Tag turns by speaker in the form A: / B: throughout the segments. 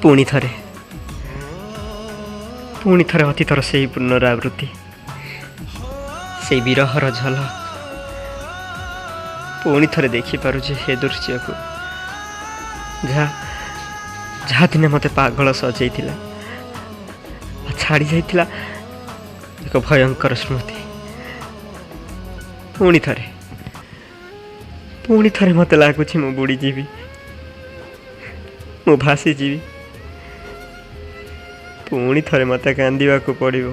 A: पुणी थरे अतीतर से पुनरावृत्ति से विरहर झलक पुणी थरे देखिपारुछि हे दृश्य को जहाँ दिने मते पागल सजैथिला छाड़ी जाइथिला एक भयंकर स्मृति पुणी थरे मते लागुछि मु बुड़ी जीवी मु भासी जीवी पुणी थरे मते कांदिबा को पड़िबो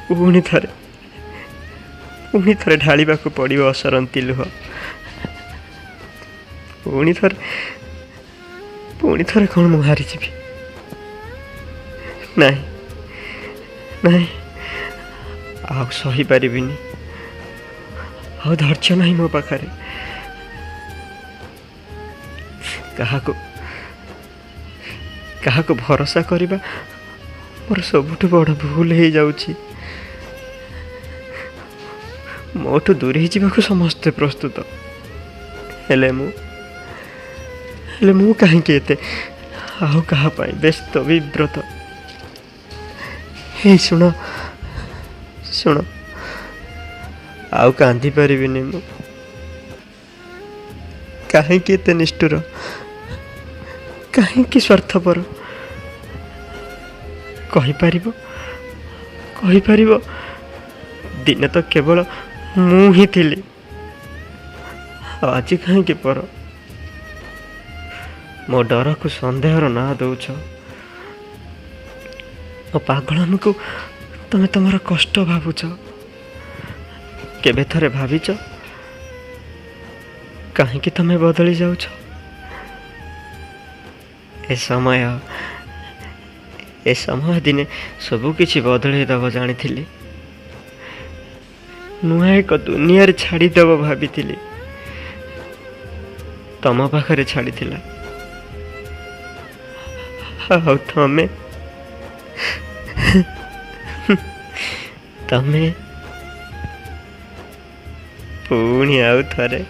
A: पुणी थरे ढालिबा को पड़िबो असरंती लुह पुणी थरे कौन मु हारी जीवी नहीं आउ सही पारिबिनी आउ धैर्य नहीं मो पाखरे काहाको भरोसा करिबा मोर सबुठु बड़ भूल हो जाउछि मोठु दूर ही जीवाको समस्ते प्रस्तुत हेले मु कहीं एते आउ कहा पाई व्यस्त विव्रत हे सुन आउ कांदी पारिबिनी मु कहीं एते निष्ठुर कहीं स्वार्थपर कही दिने तो केवल मु ही थिली आज कहीं पर मो डर को संदेहर ना दौछ मो पागलामी को तमें तुम कष्ट भावुच केबे थरे भाविच कहीं तमें बदली जाउछ ए समय दिने सबू किछि बदले दब जानी नुआ एक दुनिया छाड़ीदेव भाभी तम पाखरे छाड़ी तमें पुणी आउ थरे